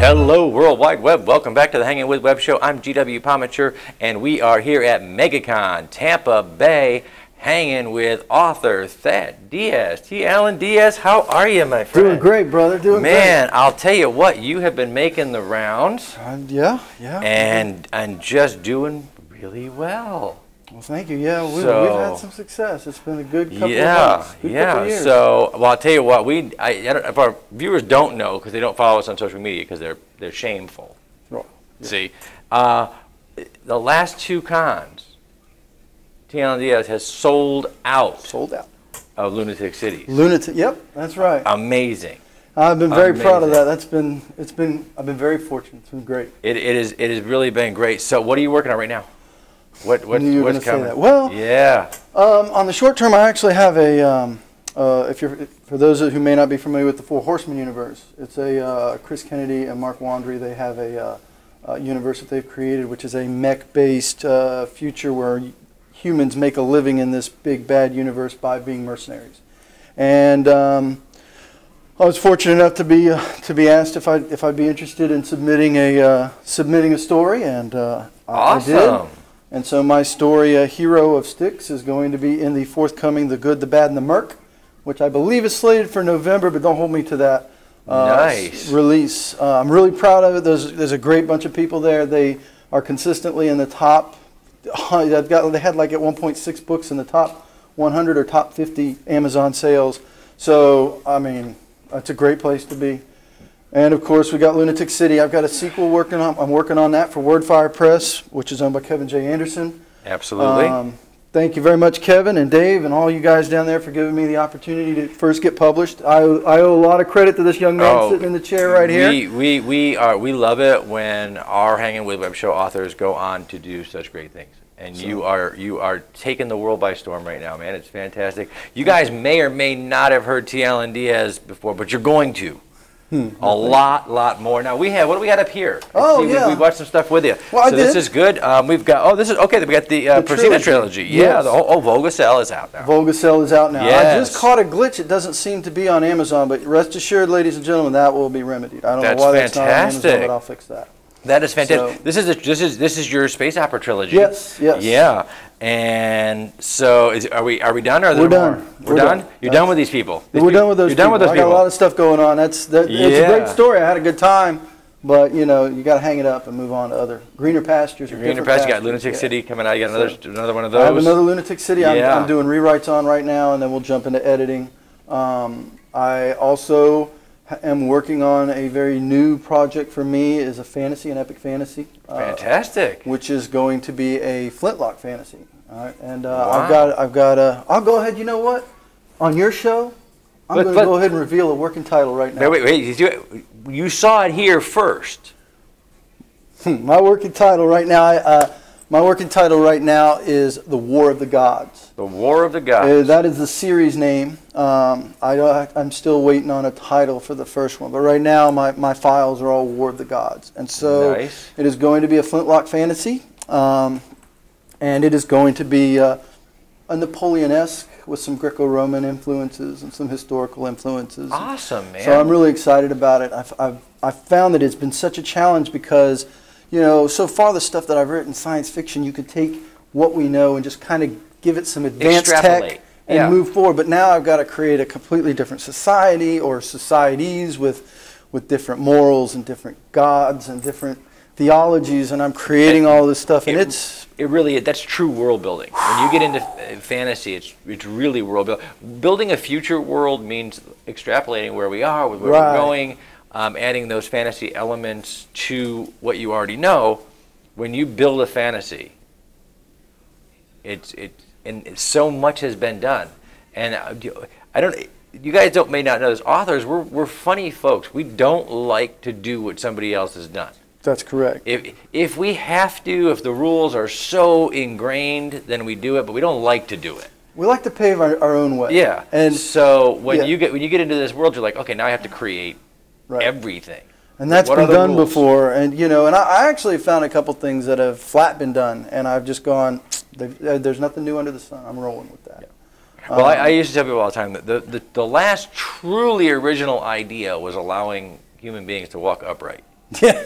Hello, World Wide Web. Welcome back to the Hangin' With Web Show. I'm GW Pomichter, and we are here at MegaCon, Tampa Bay, hanging with author Diaz. T. Allen Diaz, how are you, my friend? Doing great, brother. Doing great. Man, I'll tell you what, you have been making the rounds. Yeah. And just doing really well. Well, thank you. Yeah, we've had some success. It's been a good couple of months. Couple of years. So, well, I'll tell you what, if our viewers don't know, because they don't follow us on social media, because they're shameful. Right. Yeah. See, the last two cons, T. Allen Diaz has sold out. Of Lunatic City. Yep, that's right. Amazing. I've been very proud of that. I've been very fortunate. It's been great. It has really been great. So, what are you working on right now? What's coming? Say that. Well, yeah. On the short term, I actually have a. For those who may not be familiar with the Four Horsemen universe, it's a Chris Kennedy and Mark Wandry. They have a universe that they've created, which is a mech-based future where humans make a living in this big bad universe by being mercenaries. And I was fortunate enough to be asked if I'd be interested in submitting a story, and awesome. I did. And so my story, Hero of Styx, is going to be in the forthcoming The Good, the Bad, and the Merc, which I believe is slated for November, but don't hold me to that release. I'm really proud of it. There's a great bunch of people there. They are consistently in the top. They had like at 1.6 books in the top 100 or top 50 Amazon sales. So, I mean, that's a great place to be. And of course, we got Lunatic City. I've got a sequel working on. I'm working on that for Wordfire Press, which is owned by Kevin J. Anderson. Absolutely. Thank you very much, Kevin and Dave and all you guys down there for giving me the opportunity to first get published. I owe a lot of credit to this young man sitting in the chair right here. We love it when our Hangin' With Web Show authors go on to do such great things. And so, you are taking the world by storm right now, man. It's fantastic. You guys may or may not have heard T. Allen Diaz before, but you're going to. A lot more. Now what do we got up here? We watched some stuff with you. Well, so this is good. We've got we got the Persona trilogy. Yeah. Yes. Volgacel is out now. Volgacel is out now. Yes. I just caught a glitch. It doesn't seem to be on Amazon, but rest assured, ladies and gentlemen, that will be remedied. I don't know why that's not on Amazon, but I'll fix that. That is fantastic. So, this is your space opera trilogy. Yes. Yeah. And so are we done, or are there We're done. more? We're done. You're done with these people. We're done with those. You're done with those people. I got a lot of stuff going on. It's a great story. I had a good time, but you got to hang it up and move on to other greener pastures. Greener pastures. You got Lunatic City coming out. You got another one of those. I have another Lunatic City. I'm doing rewrites on right now, and then we'll jump into editing. I also am working on a very new project for me. Is a fantasy, an epic fantasy. Fantastic. Which is going to be a flintlock fantasy. All right, and wow. I've got I'll go ahead. You know what? On your show, I'm going to go ahead and reveal a working title right now. Wait. You saw it here first. My working title right now. My working title right now is The War of the Gods. The War of the Gods. That is the series name. I'm still waiting on a title for the first one, but right now my files are all War of the Gods, and so nice. It is going to be a flintlock fantasy. And it is going to be a Napoleon-esque with some Greco-Roman influences and some historical influences. Awesome, man. So I'm really excited about it. I've found that it's been such a challenge because, so far the stuff that I've written, science fiction, you could take what we know and just kind of give it some advanced tech and move forward. But now I've got to create a completely different society or societies with different morals and different gods and different theologies, and I'm creating all this stuff, and that's true world building. When you get into fantasy, it's really world building. Building a future world means extrapolating where we are, where we're going, adding those fantasy elements to what you already know. When you build a fantasy, and so much has been done, and you guys may not know this. Authors, we're funny folks. We don't like to do what somebody else has done. That's correct. If we have to, if the rules are so ingrained, then we do it, but we don't like to do it. We like to pave our own way. Yeah. And so when you get into this world, you're like, okay, now I have to create everything. And that's been done before. And and I actually found a couple things that have flat been done, and I've just gone, there's nothing new under the sun. I'm rolling with that. Yeah. Well, I used to tell people all the time that the last truly original idea was allowing human beings to walk upright. Yeah.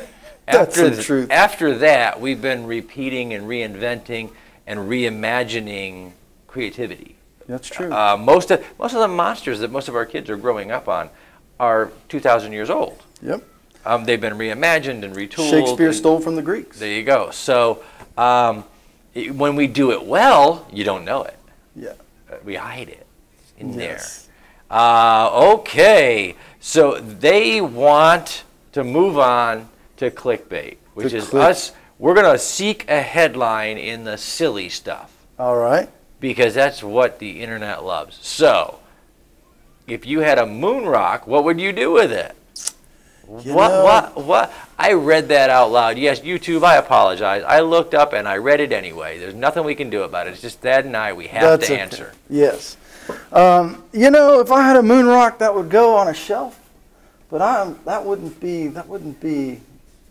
That's the truth. After that, we've been repeating and reinventing and reimagining creativity. That's true. Most of the monsters that most of our kids are growing up on are 2,000 years old. Yep. They've been reimagined and retooled. Shakespeare stole from the Greeks. There you go. So when we do it well, you don't know it. Yeah. We hide it in there. Okay. So they want to move on to clickbait, which is us. We're going to seek a headline in the silly stuff. All right. Because that's what the internet loves. So, if you had a moon rock, what would you do with it? What? I read that out loud. Yes, YouTube, I apologize. I looked up and I read it anyway. There's nothing we can do about it. It's just Dad and I, we have to answer. Yes. If I had a moon rock, that would go on a shelf, but that wouldn't be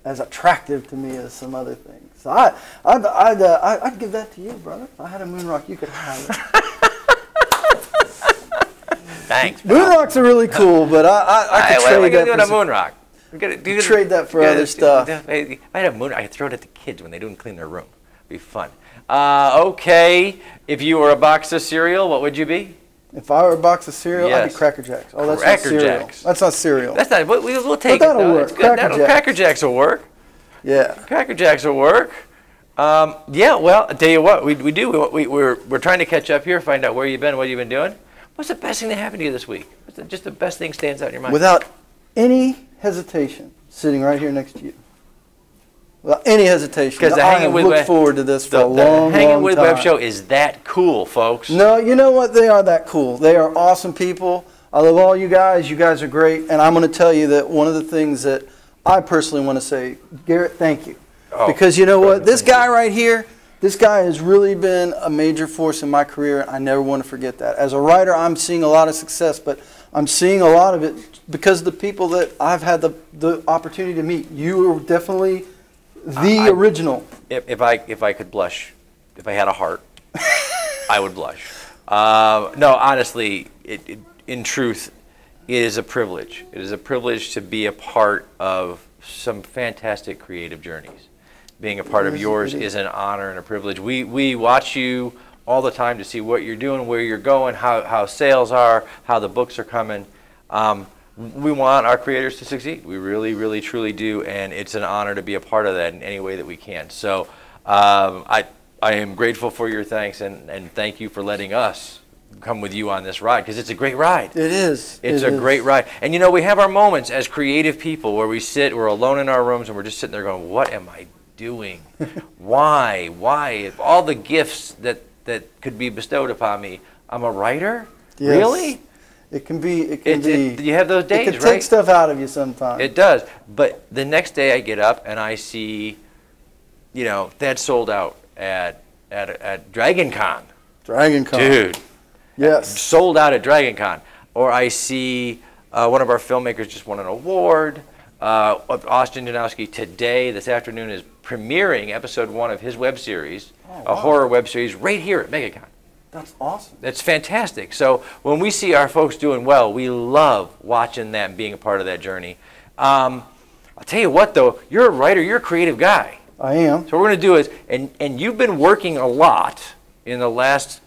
as attractive to me as some other things. So I'd give that to you, brother. If I had a moon rock, you could have it. Thanks. Moon rocks are really cool, but I could trade that for a moon rock. Trade that for other stuff. If I had a moon rock, I could throw it at the kids when they don't clean their room. It'd be fun. Okay, if you were a box of cereal, what would you be? If I were a box of cereal, I'd be Cracker Jacks. Oh, that's not cereal. Jacks. That's not cereal. That's not. We'll take but that'll work. Cracker Jacks will work. Yeah. Cracker Jacks will work. Yeah. Well, I'll tell you what we do. We're trying to catch up here, find out where you've been, what you've been doing. What's the best thing that happened to you this week? What's just the best thing stands out in your mind? Without any hesitation, sitting right here next to you. Without any hesitation. Because I have looked forward to this for a long, long time. The Hangin' With Web Show is that cool, folks. No, you know what? They are that cool. They are awesome people. I love all you guys. You guys are great. And I'm going to tell you that one of the things that I personally want to say, Garrett, thank you. Because you know what? This guy right here, this guy has really been a major force in my career. I never want to forget that. As a writer, I'm seeing a lot of success, but I'm seeing a lot of it because of the people that I've had the opportunity to meet. You are definitely the original. If I could blush, if I had a heart, I would blush. No, honestly, in truth, it is a privilege. It is a privilege to be a part of some fantastic creative journeys. Being a part of yours is an honor and a privilege. We watch you all the time to see what you're doing, where you're going, how sales are, how the books are coming. We want our creators to succeed. We really, really, truly do, and it's an honor to be a part of that in any way that we can. So I am grateful for your thanks, and thank you for letting us come with you on this ride, because it's a great ride. It is. It's a great ride. And you know, we have our moments as creative people where we're alone in our rooms, and we're just sitting there going, what am I doing? Why? If all the gifts that could be bestowed upon me, I'm a writer? Yes. Really? It can be. You have those days, right? It can take stuff out of you sometimes. It does. But the next day I get up and I see, that sold out at Dragon Con. Dragon Con. Dude. Yes. Sold out at Dragon Con. Or I see one of our filmmakers just won an award. Austin Janowski today, this afternoon, is premiering episode 1 of his web series, a horror web series, right here at MegaCon. That's awesome. That's fantastic. So when we see our folks doing well, we love watching them, being a part of that journey. I'll tell you what, though, you're a writer, you're a creative guy. I am. So what we're going to do is, and you've been working a lot in the last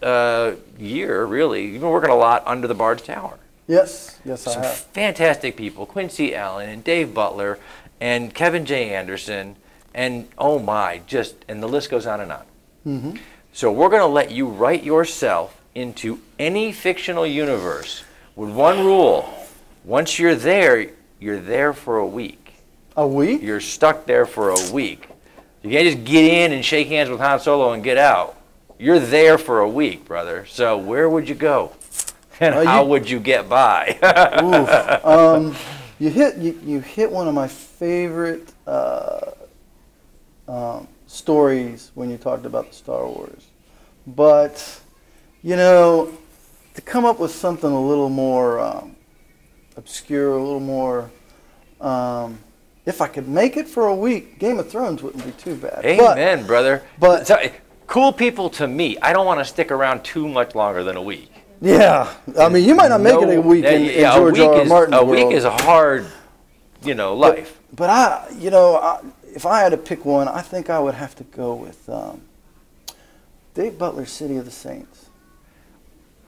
year, really. You've been working a lot under the Bard's Tower. Yes, I have. Some fantastic people, Quincy Allen and Dave Butler and Kevin J. Anderson, and and the list goes on and on. Mm-hmm. So we're going to let you write yourself into any fictional universe with one rule. Once you're there for a week. A week? You're stuck there for a week. You can't just get in and shake hands with Han Solo and get out. You're there for a week, brother. So where would you go? And how would you get by? You hit one of my favorite stories when you talked about the Star Wars. But, you know, to come up with something a little more obscure, a little more, if I could make it for a week, Game of Thrones wouldn't be too bad. Amen, brother. But so, cool people to me, I don't want to stick around too much longer than a week. Yeah, I mean, you might not make it a week in George R. R. Martin's world. A week is a hard, you know, life. But you know, if I had to pick one, I think I would have to go with Dave Butler's City of the Saints.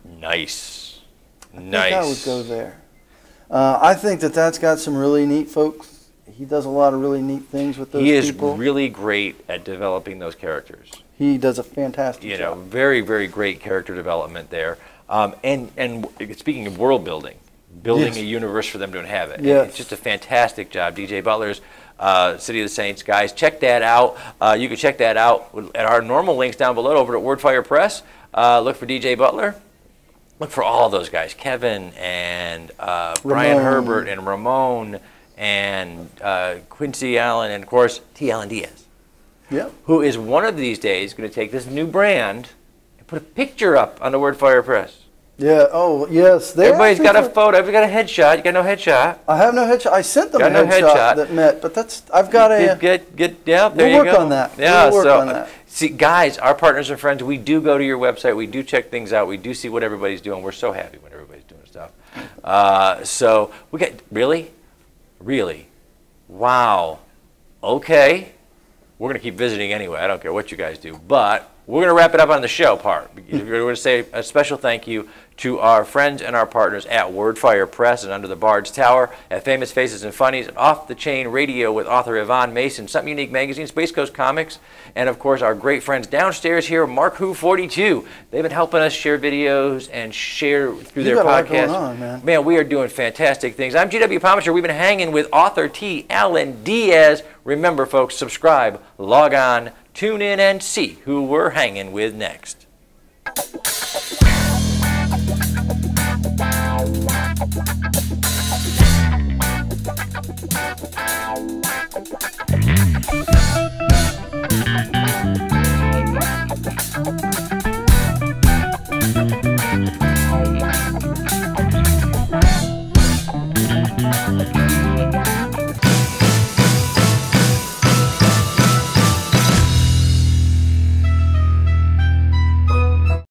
Nice. I think I would go there. I think that's got some really neat folks. He does a lot of really neat things with those people. He is really great at developing those characters. He does a fantastic job. You know, very, very great character development there. And speaking of world building a universe for them to inhabit. Yes. It's just a fantastic job. DJ Butler's City of the Saints. Guys, check that out. You can check that out at our normal links down below over at Wordfire Press. Look for DJ Butler. Look for all those guys. Kevin and Brian Herbert and Ramon and Quincy Allen and, of course, T. Allen Diaz. Yep. Who is one of these days going to take this new brand and put a picture up on the Wordfire Press. Yeah. Oh, yes. Everybody's got a photo. Everybody's got a headshot. You got no headshot. I have no headshot. I sent them a headshot that met, but I've got a. Yeah, there you go. We'll work on that. Yeah. We'll work on that. See, guys, our partners and friends, we do go to your website. We do check things out. We do see what everybody's doing. We're so happy when everybody's doing stuff. So we got really, wow. Okay. We're going to keep visiting anyway. I don't care what you guys do. But we're going to wrap it up on the show part. We're going to say a special thank you to our friends and our partners at Wordfire Press and Under the Bard's Tower, at Famous Faces and Funnies, and Off the Chain Radio with author Yvonne Mason, Something Unique Magazine, Space Coast Comics, and of course our great friends downstairs here, Mark Who 42. They've been helping us share videos and share through their podcast. Going on, man. Man, we are doing fantastic things. I'm GW Pomichter. We've been hanging with author T. Allen Diaz. Remember, folks, subscribe, log on, tune in, and see who we're hanging with next. Wow.